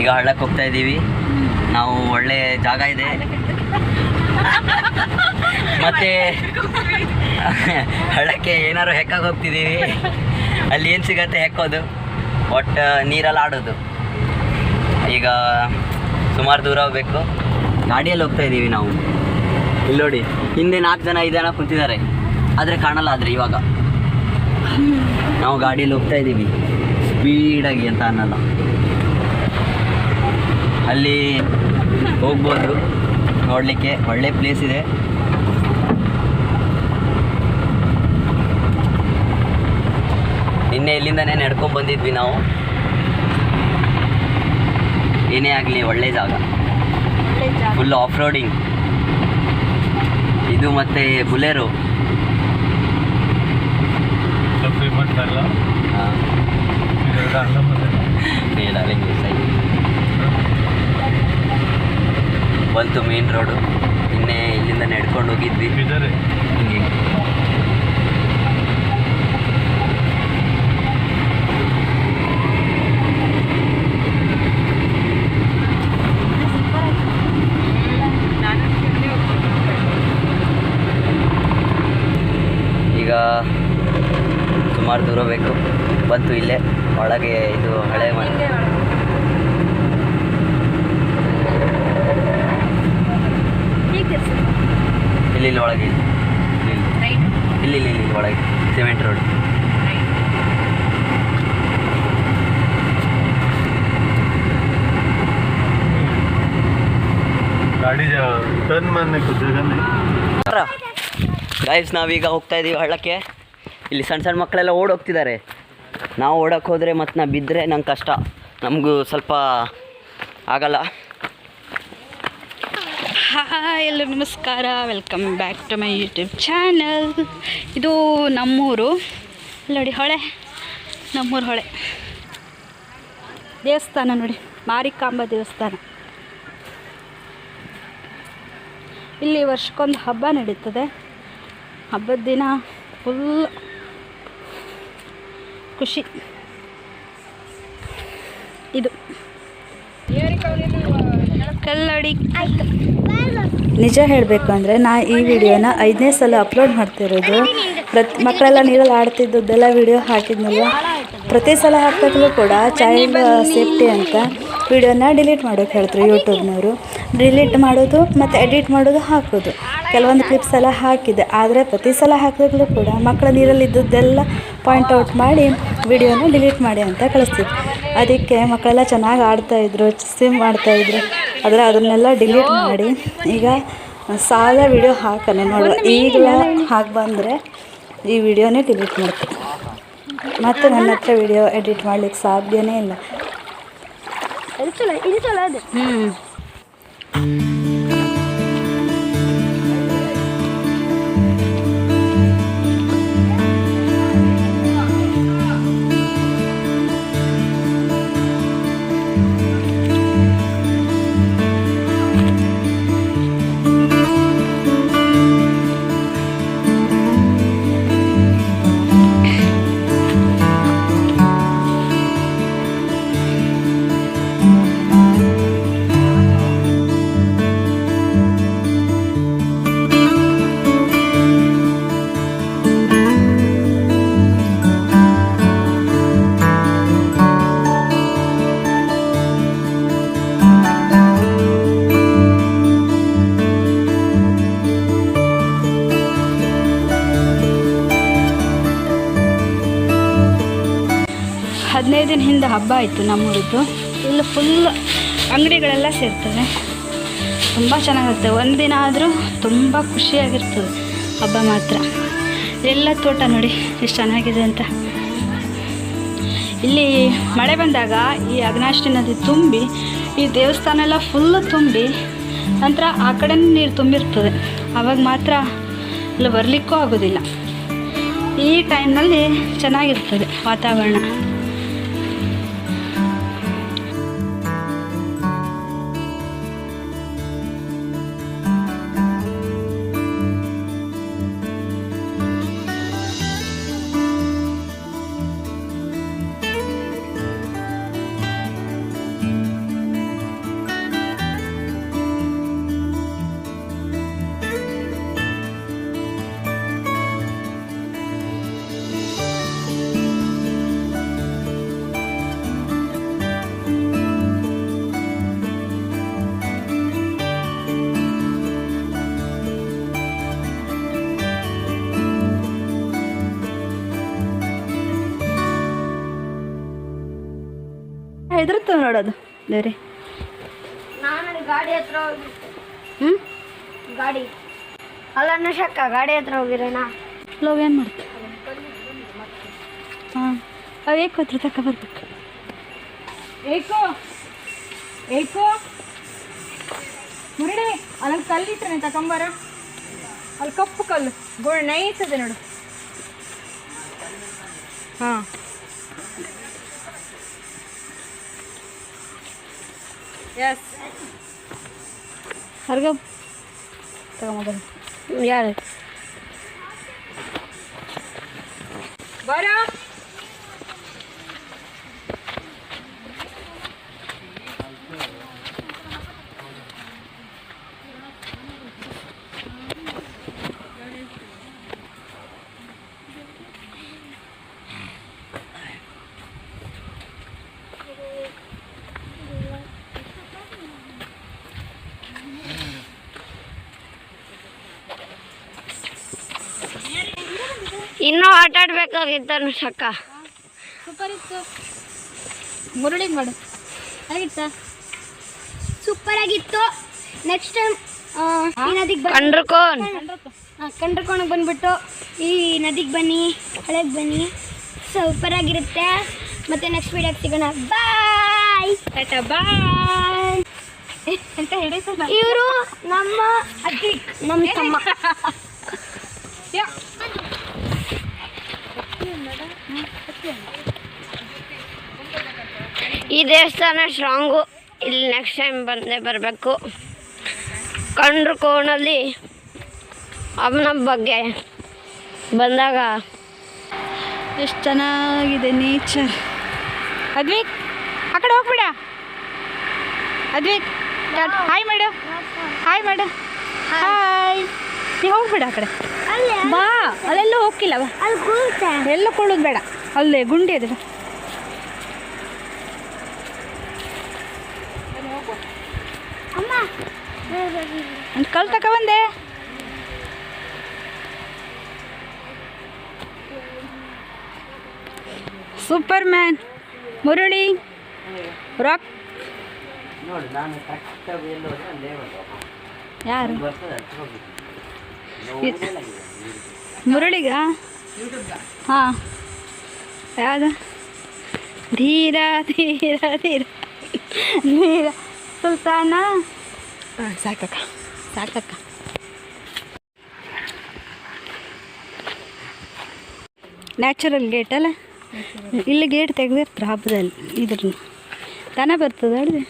ಈಗ ಹಳ್ಳಕ್ಕೆ ಹೋಗ್ತಾ ಇದ್ದೀವಿ ನಾವು. ಒಳ್ಳೆ ಜಾಗ ಇದೆ ಮತ್ತು ಹಳ್ಳಕ್ಕೆ ಏನಾದ್ರು ಹೆಕ್ಕಾಗಿ ಹೋಗ್ತಿದ್ದೀವಿ. ಅಲ್ಲಿ ಏನು ಸಿಗತ್ತೆ ಹೆಕ್ಕೋದು, ಒಟ್ಟು ನೀರಲ್ಲಿ ಆಡೋದು. ಈಗ ಸುಮಾರು ದೂರ ಹೋಗ್ಬೇಕು, ಗಾಡಿಯಲ್ಲಿ ಹೋಗ್ತಾ ಇದ್ದೀವಿ ನಾವು. ಇಲ್ಲಿ ನೋಡಿ, ಹಿಂದೆ 4 ಜನ 5 ಜನ ಕುಂತಿದ್ದಾರೆ, ಆದರೆ ಕಾಣಲ್ಲ. ಆದರೆ ಇವಾಗ ನಾವು ಗಾಡಿಯಲ್ಲಿ ಹೋಗ್ತಾ ಇದ್ದೀವಿ ಸ್ಪೀಡಾಗಿ ಅಂತ ಅನ್ನಲ್ಲ. ಅಲ್ಲಿ ಹೋಗ್ಬೋದು, ನೋಡಲಿಕ್ಕೆ ಒಳ್ಳೆ ಪ್ಲೇಸ್ ಇದೆ. ನಿನ್ನೆ ಇಲ್ಲಿಂದನೇ ನಡ್ಕೊಂಡು ಬಂದಿದ್ವಿ ನಾವು. ಏನೇ ಆಗಲಿ ಒಳ್ಳೆ ಜಾಗ, ಫುಲ್ ಆಫ್ ರೋಡಿಂಗ್ ಇದು. ಮತ್ತು ಬುಲೆರೋ ಬಂತು ಮೇನ್ ರೋಡು. ನಿನ್ನೆ ಇಲ್ಲಿಂದ ನಡ್ಕೊಂಡು ಹೋಗಿದ್ವಿ. ಹಿಂಗೆ ಈಗ ಸುಮಾರು ದೂರ ಬೇಕು. ಬಂತು ಇಲ್ಲೇ ಒಳಗೆ, ಇದು ಹಳೆ ಮನೆ. ಇಲ್ಲಿ ಒಳಗೆ, ಇಲ್ಲಿ ಒಳಗೆ ಸಿಮೆಂಟ್ ರೋಡ್. ಗಾಡಿ ಟರ್ನ್ ಗೈಸ್, ನಾವೀಗ ಹೋಗ್ತಾ ಇದ್ದೀವಿ ಹಳ್ಳಕ್ಕೆ. ಇಲ್ಲಿ ಸಣ್ಣ ಸಣ್ಣ ಮಕ್ಕಳೆಲ್ಲ ಓಡೋಗ್ತಿದ್ದಾರೆ. ನಾವು ಓಡೋಕ್ಕೆ ಹೋದರೆ ಮತ್ತು ನಾ ಬಿದ್ದರೆ ನಂಗೆ ಕಷ್ಟ, ನಮಗೂ ಸ್ವಲ್ಪ ಆಗಲ್ಲ. ಹಾಯ್ ಎಲ್ಲರೂ ನಮಸ್ಕಾರ, welcome back to my YouTube channel. ಇದು ನಮ್ಮೂರು ನೋಡಿ, ಹೊಳೆ, ನಮ್ಮೂರು ಹೊಳೆ. ದೇವಸ್ಥಾನ ನೋಡಿ, ಮಾರಿಕಾಂಬ ದೇವಸ್ಥಾನ. ಇಲ್ಲಿ ವರ್ಷಕ್ಕೊಂದು ಹಬ್ಬ ನಡೀತದೆ. ಹಬ್ಬದ ದಿನ ಫುಲ್ ಖುಷಿ. ಇದು ಕಲ್ಲಡಿ. ನಿಜ ಹೇಳಬೇಕು ಅಂದರೆ ಈ ವಿಡಿಯೋನ 5ನೇ ಸಲ ಅಪ್ಲೋಡ್ ಮಾಡ್ತಿರೋದು. ಮಕ್ಕಳೆಲ್ಲ ನೀರಲ್ಲಿ ಆಡ್ತಿದ್ದದ್ದೆಲ್ಲ ವಿಡಿಯೋ ಹಾಕಿದ್ನಲ್ವ. ಪ್ರತಿ ಸಲ ಹಾಕಿದಾಗಲೂ ಕೂಡ ಚೈಲ್ಡ್ ಸೇಫ್ಟಿ ಅಂತ ವಿಡಿಯೋನ ಡಿಲೀಟ್ ಮಾಡೋಕ್ಕೆ ಹೇಳ್ತಾರೆ ಯೂಟ್ಯೂಬ್ನವರು. ಡಿಲೀಟ್ ಮಾಡೋದು ಮತ್ತು ಎಡಿಟ್ ಮಾಡೋದು ಹಾಕೋದು. ಕೆಲವೊಂದು ಕ್ಲಿಪ್ಸ್ ಎಲ್ಲ ಹಾಕಿದೆ, ಆದರೆ ಪ್ರತಿ ಸಲ ಹಾಕಿದಾಗಲೂ ಕೂಡ ಮಕ್ಕಳ ನೀರಲ್ಲಿ ಇದ್ದದ್ದೆಲ್ಲ ಪಾಯಿಂಟ್ ಮಾಡಿ ವಿಡಿಯೋನ ಡಿಲೀಟ್ ಮಾಡಿ ಅಂತ ಕಳಿಸ್ತಿದ್ರು. ಅದಕ್ಕೆ ಮಕ್ಕಳೆಲ್ಲ ಚೆನ್ನಾಗಿ ಆಡ್ತಾಯಿದ್ರು, ಸ್ವಿಮ್ ಮಾಡ್ತಾಯಿದ್ರು. ಆದರೆ ಅದನ್ನೆಲ್ಲ ಡಿಲೀಟ್ ಮಾಡಿ ಈಗ ಸಾಲ ವಿಡಿಯೋ ಹಾಕೋಣ ನೋಡುವ. ಈಗಲ ಹಾಕಿ ಬಂದರೆ ಈ ವಿಡಿಯೋನೇ ಡಿಲೀಟ್ ಮಾಡ್ತೀನಿ. ಮತ್ತು ನನ್ನ ಹತ್ರ ವಿಡಿಯೋ ಎಡಿಟ್ ಮಾಡಲಿಕ್ಕೆ ಸಾಧ್ಯನೇ ಇಲ್ಲ. ದಿನ ಹಿಂದೆ ಹಬ್ಬ ಆಯಿತು ನಮ್ಮೂರಿದ್ದು. ಇಲ್ಲಿ ಫುಲ್ ಅಂಗಡಿಗಳೆಲ್ಲ ಸೇರ್ತವೆ, ತುಂಬ ಚೆನ್ನಾಗಿರುತ್ತೆ. ಒಂದಿನ ಆದರೂ ತುಂಬ ಖುಷಿಯಾಗಿರ್ತದೆ ಹಬ್ಬ ಮಾತ್ರ. ಎಲ್ಲ ತೋಟ ನೋಡಿ ಎಷ್ಟು ಚೆನ್ನಾಗಿದೆ ಅಂತ. ಇಲ್ಲಿ ಮಳೆ ಬಂದಾಗ ಈ ಅಘನಾಶಿನಿ ನದಿ ತುಂಬಿ ಈ ದೇವಸ್ಥಾನ ಎಲ್ಲ ಫುಲ್ಲು ತುಂಬಿ ನಂತರ ಆ ಕಡೆ ನೀರು ತುಂಬಿರ್ತದೆ. ಆವಾಗ ಮಾತ್ರ ಇಲ್ಲಿ ಬರಲಿಕ್ಕೂ ಆಗೋದಿಲ್ಲ. ಈ ಟೈಮ್ನಲ್ಲಿ ಚೆನ್ನಾಗಿರ್ತದೆ ವಾತಾವರಣ. ಹೆದರುತ್ತೆ ನೋಡೋದು ದೇವ್ರಿ. ನಾನು ಗಾಡಿ ಹತ್ರ ಹೋಗಿ ಹ್ಞೂ ಗಾಡಿ ಅಲ್ಲ ನಶಕ್ಕ ಗಾಡಿ ಹತ್ರ ಹೋಗಿರೋಣ. ಲೋಗ ಏನು ಮಾಡ್ತೀವಿ? ಹಾಂ ಅವು ಏಕೆ ಹತ್ರ ತಕ್ಕ ಬರ್ಬೇಕು. ಏಕೋ ಮುರಡಿ ಅಲ್ಲೊಂದು ಕಲ್ಲಿಟ್ರೆ ತಗೊಂಬಾರ. ಅಲ್ಲಿ ಕಪ್ಪು ಕಲ್ಲು ಗೋಲ್ಡ್ ನೈಸ್ ಅದೆ ನೋಡು. ಹಾಂ ಎಸ್ ಹೊರಗ ತಗೊಂಬ ಯಾರು ಬರ. ಇನ್ನೂ ಆಟ ಆಡ್ಬೇಕಾಗಿತ್ತು ನಶಕ್ಕ. ಸೂಪರ್ ಇತ್ತು. ಮುರುಳಿಗೆ ಮಾಡು. ಆಗಿತ್ತ ಸೂಪರ್ ಆಗಿತ್ತು. ನೆಕ್ಸ್ಟ್ ಟೈಮ್ ಈ ನದಿಗೆ ಕಂಡ್ರಕೋಣಕ್ಕೆ ಬಂದ್ಬಿಟ್ಟು ಈ ನದಿಗೆ ಬನ್ನಿ, ಹಳೆಗೆ ಬನ್ನಿ, ಸೂಪರ್ ಆಗಿರುತ್ತೆ. ಮತ್ತೆ ನೆಕ್ಸ್ಟ್ ವೀಡಿಯೋಗೆ ಸಿಗೋಣ. ಬಾಯ್ ಟಾಟಾ ಬಾಯ್ ಅಂತ ಹೇಳಿ. ಇವರು ನಮ್ಮ ಅಜ್ಜಿ, ನಮ್ಮ ತಮ್ಮ. ಯಾ ಈ ದೇವಸ್ಥಾನ ಸ್ಟ್ರಾಂಗು. ಇಲ್ಲಿ ನೆಕ್ಸ್ಟ್ ಟೈಮ್ ಬಂದೇ ಬರಬೇಕು. ಕಂಡ್ರಕೋಣಲ್ಲಿ ಅವನ ಬಗ್ಗೆ ಬಂದಾಗ ಎಷ್ಟು ಚೆನ್ನಾಗಿದೆ ನೇಚರ್. ಅದ್ವಿಕ್ ಆ ಕಡೆ ಹೋಗ್ಬಿಡ. ಅದ್ವಿಕ್ ಹಾಯ್ ಮಾಡು, ಹಾಯ್ ಮಾಡು, ಹಾಯ್. ನೀ ಹೋಗ್ಬಿಡ ಆ ಕಡೆ. ಬಾ, ಅಲ್ಲೆಲ್ಲ ಹೋಗಿಲ್ಲ. ಬಾ, ಎಲ್ಲ ಕೊಳ್ಳೋದು ಬೇಡ. ಅಲ್ಲೇ ಗುಂಡಿ ಅದ. ಒಂದು ಕಲ್ ತಗೊಬಂದೆ. Superman Murali rock. ನೋಡಿ ನಾನು ಕರೆಕ್ಟಾಗಿ ಎಲ್ಲೋದ್ರೆ ಅಲ್ಲೇ ಯಾರು ಬರ್ತದೆ ಅದು ಹೋಗಿ ಮುರಳಿಗ? ಹಾಂ ಯಾವುದು? ಧೀರ ಧೀರ ಧೀರ ಧೀರ ಸುಲ್ತಾನ. ಹಾಂ ಸಾಕಕ್ಕ, ಸಾಕಕ್ಕ. ನ್ಯಾಚುರಲ್ ಗೇಟ್ ಅಲ್ಲ, ಇಲ್ಲಿ ಗೇಟ್ ತೆಗೆದಿರ್ತಾರೆ ಹಬ್ಬದಲ್ಲಿ. ಇದ್ರನ್ನ ದನ ಬರ್ತದೆ ಅಲ್ರಿ.